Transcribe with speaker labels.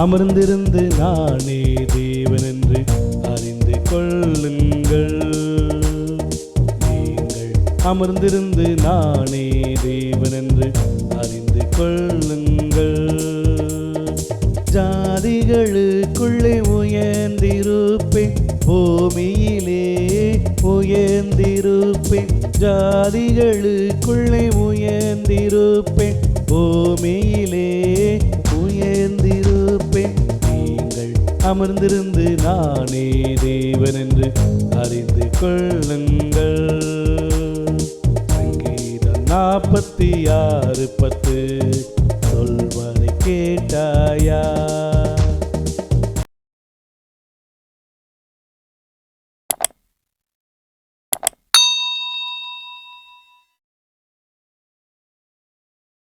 Speaker 1: அமர்ந்திருந்து நானே தேவன் என்று அறிந்து கொள்ளுங்கள். நீங்கள் அமர்ந்திருந்து நானே தேவன் என்று அறிந்து கொள்ளுங்கள். ஜாதிகளுக்குள்ளே உயர்ந்திருப்பேன், பூமியிலே உயர்ந்திருப்பேன். ஜாதிகளுக்குள்ளே உயர்ந்திருப்பேன், பூமியிலே உயர்ந்திருப்பேன். நீங்கள் அமர்ந்திருந்து நானே தேவன் என்று அறிந்து கொள்ளுங்கள். சங்கீதம் 46:10.